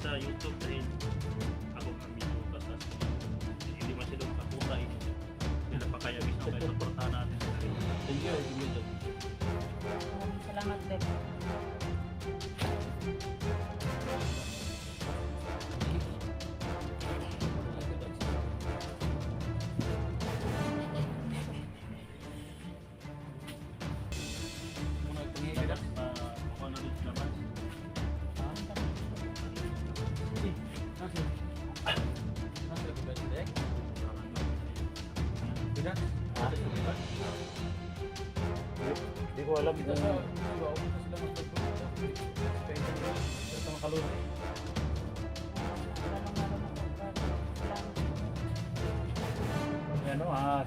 Sa YouTube dahil ako nga medyo kasas hindi masyadong kaputay sila pa kaya gusto kayo supportahan natin. Thank you. Salamat din. Hindi ko alam kung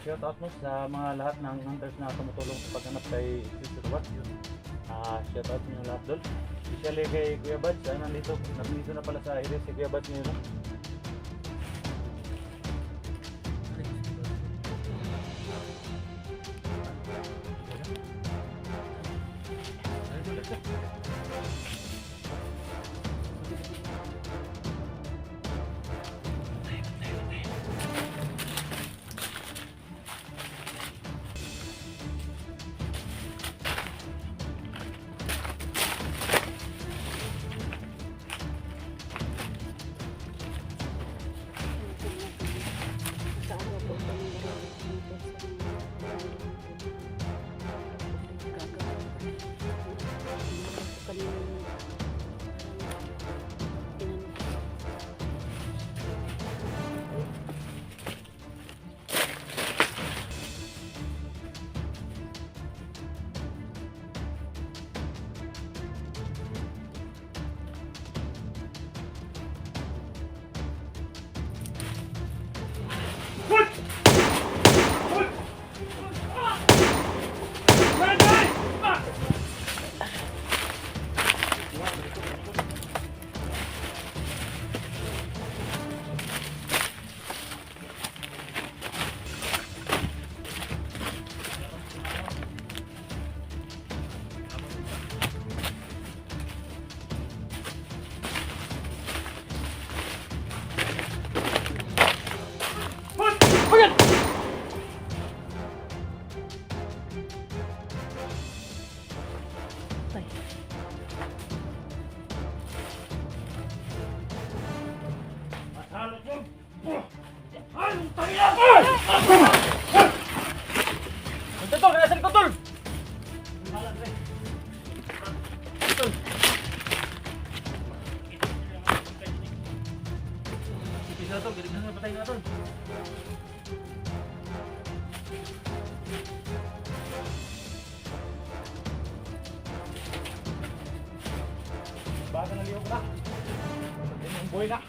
shout out mo sa mga lahat ng hunters na tumutulong sa paghanap kay Sister Wat. Shout out niyo lahat doon. Especially kay Kuya Bad, nandito na pala sa area si Kuya Bad ngayon. Baka naliw ko na. Yung buhay na.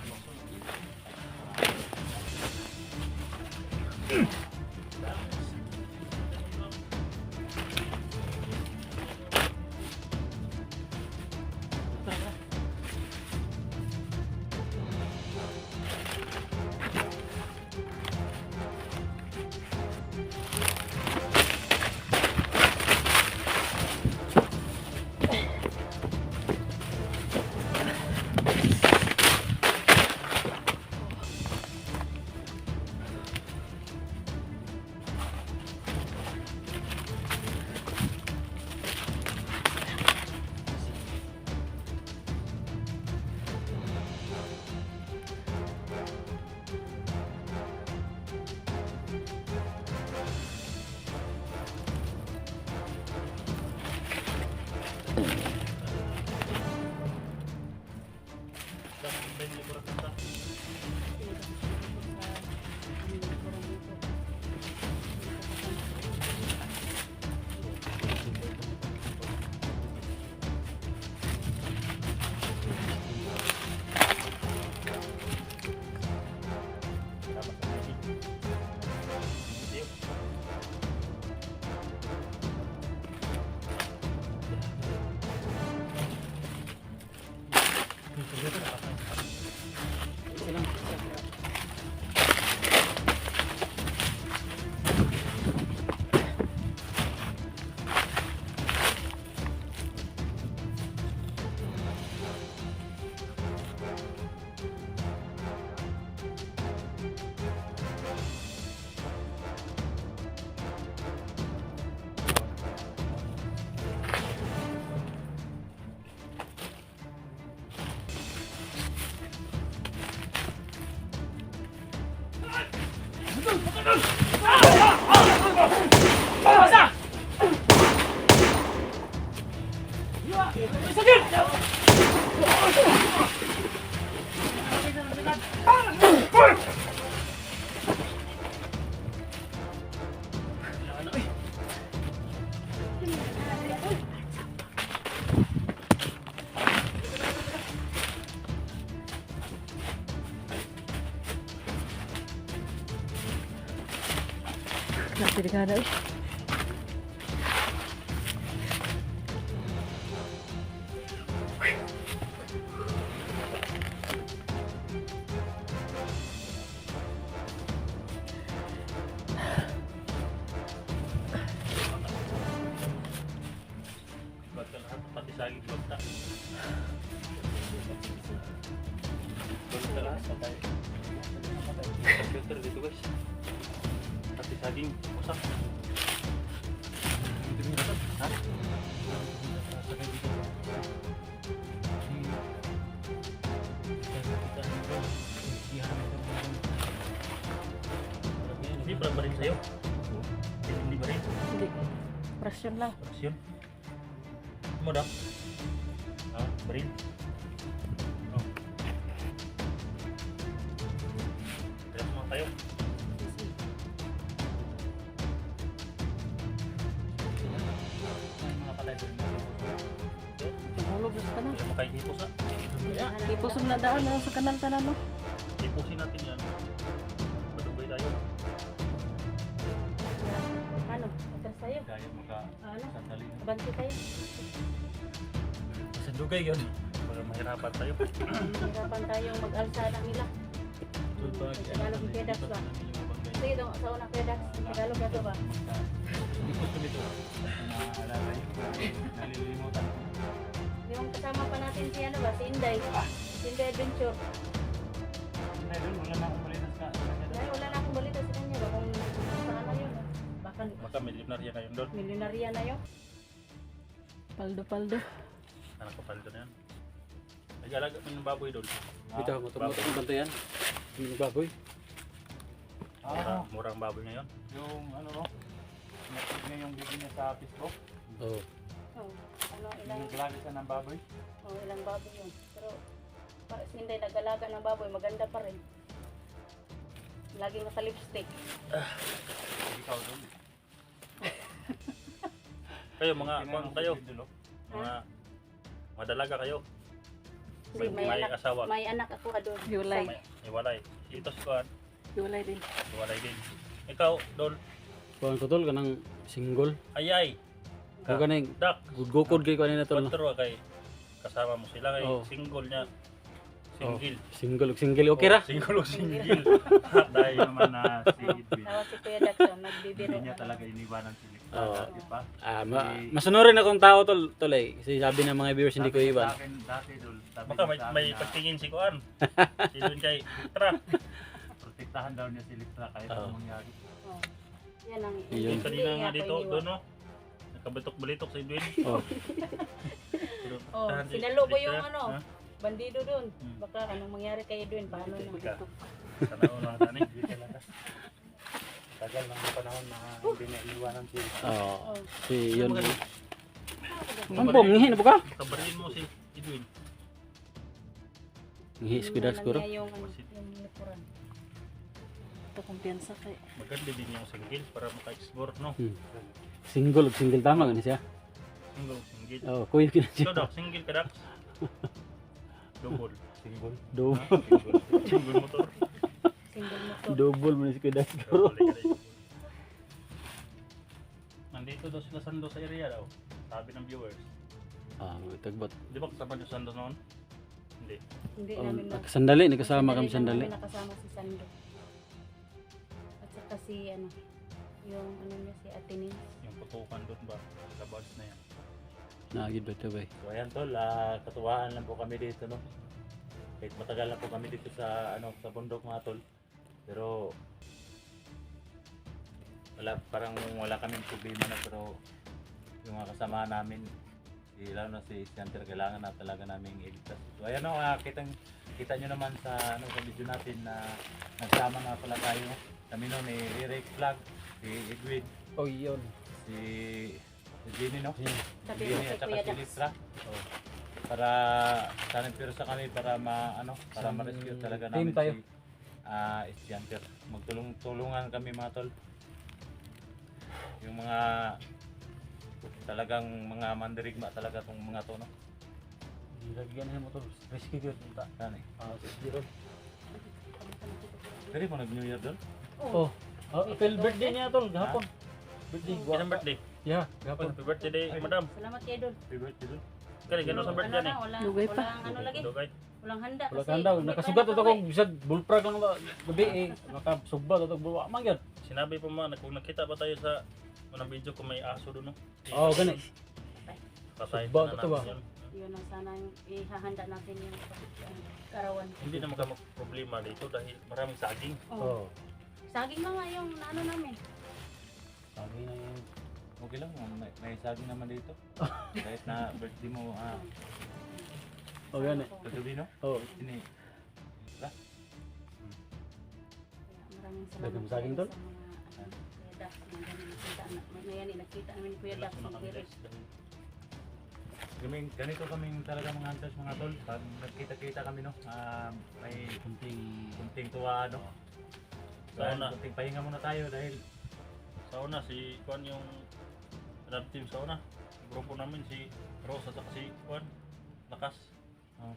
Delikado eh. Bakal lahat pati saging basta. Basta lahat patay. Filter dito guys. Pati saging usap. Ha? Saging dito. Hindi pa ba rin sa'yo? Hindi ba rin? Hindi. Presyon lang. Presyon. Mo daw? Ha? Barin? Oh. Relax mo tayo. Ay, mga palay doon. Mahulog na sa kanal. Kaya makain dito sa. Ipusog na daan na sa kanal tanan no. Ipusin natin yan. Madugay tayo. Ano? Atras tayo. Kaya maka Ano? sandali. Abanti tayo. Masandugay yun. Para mahirapan tayo. Hirapan tayong mag-alsa ng ila. Tagalog yung kedax ba? Sige daw, sa unang kedax. Tagalog na to ba? Ikot ko dito. Naalala yun. Nalilimutan. Yung kasama pa natin si ano ba? Si Inday. Si Inday Adventure. Ay, doon, wala na akong malinas ka. Dahil wala na akong balita sa kanya ba? Kung saan na yun. Baka Baka milyonarya kayo doon. milyonarya na yun. Paldo. Anak ko paldo na yan. Nag-alaga mo ng baboy doon. Ito, motor-motor ng bantayan. Yung baboy. Murang baboy ngayon. Yung ano no? Nakit niya yung video niya sa Facebook. Oo. Oh, ano, ilang, Yung lagi siya ng baboy. ilang baboy yun. Pero para si Inday nag-alaga ng baboy, maganda pa rin. Laging naka-lipstick. Ikaw doon. Kayo mga kung kayo, Dulo. mga dalaga kayo. Kasi May asawa. may anak ako doon. Hiwalay. Iwalay. Ito si Kuan, Hiwalay din. iwalay din. Ikaw, Dol, Kuhan ko tol, kanang single. ayay. Kung kanang Dak, gugukod kay kuhan na tol. No? kontrol kay kasama mo sila kay Oo. single niya. Oh, Single. single. Okay ra? Single o single. Dahil naman na si Edwin. Tawa si Kuya Daxon, nagbibiro. Hindi niya talaga iniwanan si Lick. Oo. Dati pa. Masunurin akong tao tol, tol eh. Kasi sabi ng mga viewers hindi ko Sabi iwan. sa akin dati Dol. Sabi Baka niya sa may akin na pagtingin si Kuan. Si Dun kay Tra. protektahan daw niya si Lick kahit Oo. anong mangyari. Oh. Yan ang Yun. Yung kanina nga ako dito, iniwan. doon no. Nakabatok-balitok si Edwin. Oh. Oh, Tahan si sinalo ko Lick, yung ha? ano, Ha? bandido doon. Hmm. Baka anong mangyari kay Edwin, paano na? Ika. Sana all mga tani. Tagal ng panahon na hindi niya iniwanan si Lick. Oo. Oh. Si yun. Oh. Ang bom, ngihin na po ka? Kabarin mo si Edwin. Ngihis ko das kuro. Yung ano, yung lipuran. Ito kumpiyansa kay. Maganda din yung single para maka-explore, no? Single, single tama gani siya. Single. Oh, kuya kina Ikaw siya. daw, single ka daw. Double. Single. Double, Single motor. Single motor. double mo si kuya das kuro. Double ka rin. Nandito daw sila Sando sa area daw. Sabi ng viewers. Ah, tagbot. Di ba kasama yung Sando noon? Hindi. Hindi namin na. Sandali, nakasama kami lang sandali. namin nakasama si Sando. At saka si ano, yung ano niya si Atinin. Yung putukan doon ba? Labas na yan. Naagid ba ito ba? So ayan Tol, katuwaan lang po kami dito no. Kahit matagal na po kami dito sa sa bundok mga Tol. Pero wala kaming problema na, pero yung mga kasama namin, lalo na si Center, kailangan na talaga naming iligtas. So ayan o, kita nyo naman sa sa video natin na nagsama nga pala tayo. Kami no, ni Eric Vlog, si Edwin, Oh, yun. si Si Jenny, no? Sabi ko Jenny kay at saka Kuya si Dax. Listra. Para sana pero sa kami para para ma-rescue talaga Team namin tayo. si estudyante. Magtulong-tulungan kami mga tol. Yung mga talagang mga mandirigma talaga tong mga to, no? Ilagyan na mo to. Risky gyud punta. Kani. Risky ron. Pero mo nag-New Year doon? Oh. Apel birthday niya tol gahapon. Birthday. Isang birthday. Yeah, gahapon. Happy birthday day, madam. Salamat kay Idol. Favorite doon? Kani gano'n sa birthday ni. Lugay pa. Walang ano lagi. Dugay. Walang handa Wala kasi. ka daw. hindi Nakasugat pa ito kung bisag bulprag lang gabi eh. Nakasugba ito bulwa. Mangyad. Sinabi pa man kung nakita ba tayo sa unang video kung may aso doon, no? Oo, gani. Patay Sugba, na ito ba? natin yun. Yun ang sana yung ihahanda natin yung karawan. Hindi na problema dito dahil maraming saging. Oh. Saging na nga yung ano namin. Sabi na yun. Okay lang, may saging naman dito. Kahit na birthday mo Oh, gani. kagabi, no? Oh. Ini. Kaya maraming salamat Dagang saging kayo doon? sa mga Kuya Dax. Ngayon nakita namin ni Kuya Dax. Relax na kami guys. Ganito kaming talaga mga hunters mga tol. Pag nagkita-kita kami, no? May kunting tuwa, no? Sauna. Kunting pahinga muna tayo dahil Sauna si Juan yung red team sauna. Grupo namin si Rose at saka si Juan. Lakas. Oh.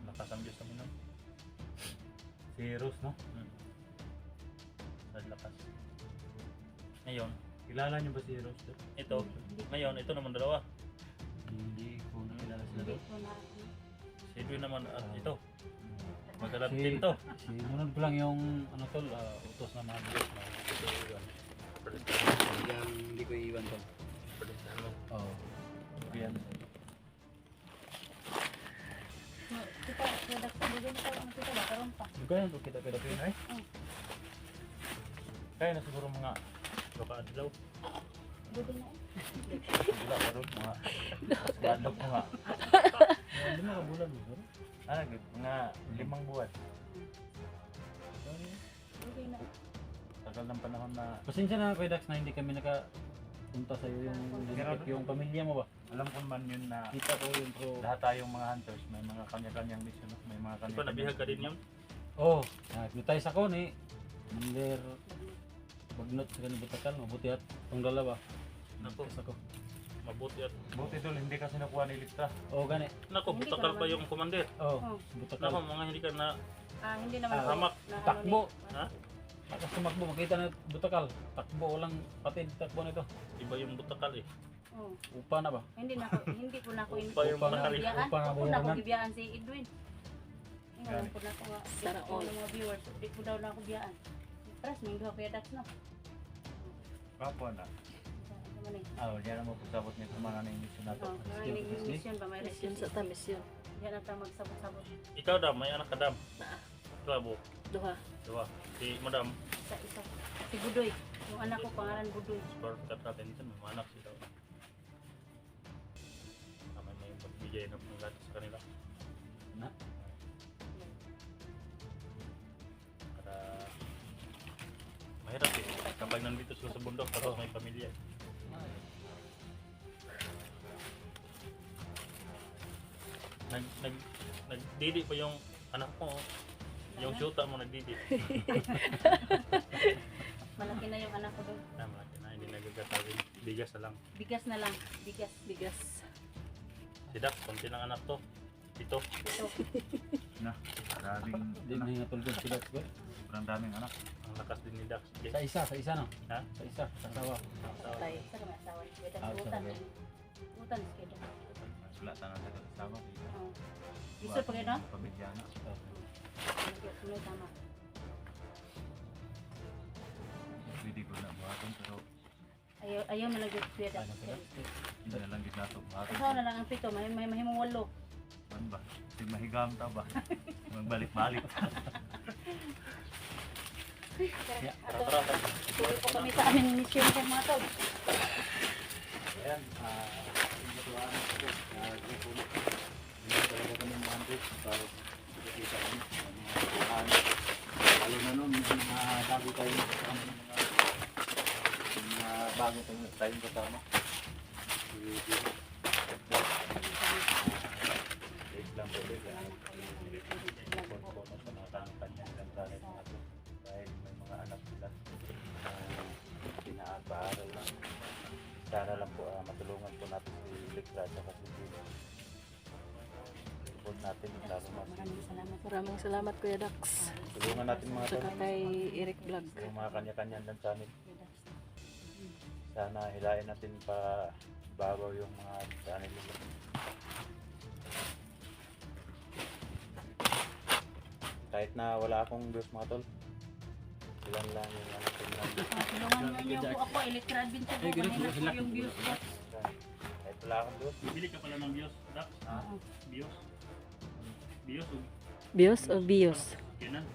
Lakas ang Diyos namin nun. si Rose, no? Sa lakas. Ngayon, Kilala niyo ba si Rose? Tol? ito. Ngayon, ito naman dalawa. Hindi ko na kilala sila. Hindi Tol. ko na. Si Edwin naman at ito. Magkalab team to. Sinunod ko lang yung ano tol, utos na mga Diyos na hindi ko iiwan tol. Oo. Yan. Kita, Kuya Dax, bigyan ko ang kita ba? Karoon pa. Hindi kaya ito kita pin ay. Kaya na siguro mga Baka adlaw. Bigyan na wala pa ron, mga bandok mo nga. Hindi mo kabulan mo. Mga 5 buwan. Bigyan na. Tagal ng panahon na Pasensya na Kuya Dax na hindi kami nakapunta sa iyo yung pamilya mo ba? alam ko man yun na Kita ko yung pro. lahat tayong mga hunters may mga kanya-kanyang mission, no? May mga Di ba nabihag ka din yun? Oh, nagtay sa ko ni Number bagnot sa kanil butakal, mabuti at tong dalawa. Nako, Sa ko. mabuti at Buti dul, hindi kasi nakuha ni Listra. Oh, gani. nako, Hindi butakal ka pa naman. yung commander. Oh, Oh. butakal. Nako, mga hindi ka na Hindi naman Ah, ako hamak. na ano Takbo. ni- Ha? Akas tumakbo, makita na butakal. Takbo, walang patid takbo nito. iba yung butakal eh. Oh. Upa na ba? Hindi ko na ako Upa yung Upa butakal na- eh. gibiyaan. upa nga Ako na ako bayaran. gibiyaan si Edwin. Ngayon ko na ako nga. Sana Sana all. mga viewers, di ko daw na ako biyaan. Pras, may duha Kuya Dax no. Kapo na. Ano man eh. Diyan mo pasabot niya sa mga mission nato. Oh, mga mission ba may Mission sa tamis yun. Yan ang tawag magsabot-sabot Ikaw dam, may anak ka dam. Na. Klabo. Duha. Diba? Si madam, sa isa. Si Budoy. Yung anak ko pangalan Budoy. sport cut natin dito, may mga anak sila. May magbigay ng panggatos sa kanila. Na. Para mahirap eh. Kapag nandito sila sa bundok, tapos may pamilya. Nagdidi pa yung anak mo. Oh. Yung syuta mo nagdidi. Malaki na yung anak ko doon. Malaki na, hindi nagagatawin. Bigas na lang. Bigas na lang. Bigas. Bigas. Si Dax, konti ng anak to. Ito. Ito. Na. Maraming Hindi na hinatulog sila ko. sobrang daming anak. Ang lakas din ni Dax. Sa isa no? Ha? Sa isa, sa asawa. Tay. Sa kami asawa ni Kuya Dax. Ah, Utan. sabi. Utan si Kuya Dax. Wala tanang sa kasama. Oo. Gusto pa kayo no? Pabigyana. Sunod tama. Pwede ko na buhaton pero Ayaw man lang yung Kuya Dax. hindi na lang ginato buhaton. Asawa na lang ang pito. May mahimong 8. Man ba? Si mahigam ta ba? Magbalik-balik. Ato. Tuloy po kami sa aming mission sa mga tao. Ayan, natuwaan ako. Grupo na. Hindi talaga kami mga hunters. Para kita kami. Lalo na nun, yung mga bago tayong kasama. Yung mga bago tayong kasama. Wait lang po ulit. Puno sa mga kanyang lantanin natin. Dahil may mga anak sila na pinapaaral lang. Sana lang po matulungan po natin si Elektra at saka si Gino. Support natin lalo na Maraming salamat. Maraming salamat Kuya Dax. tulungan natin mga tol. Saka kay Eric Vlog. Yung mga kanya-kanyang lantanin. Sana hilain natin pa babaw yung mga channel nila. Kahit na wala akong views mga tol, ilan lang yung ano ko lang. Tulungan niyo po ako, Elektra Adventure po. Kanina po yung views ko. Kahit wala akong views, Bili ka pala ng bios, Dax. Bios. Bios o Bios o Bios? Canon.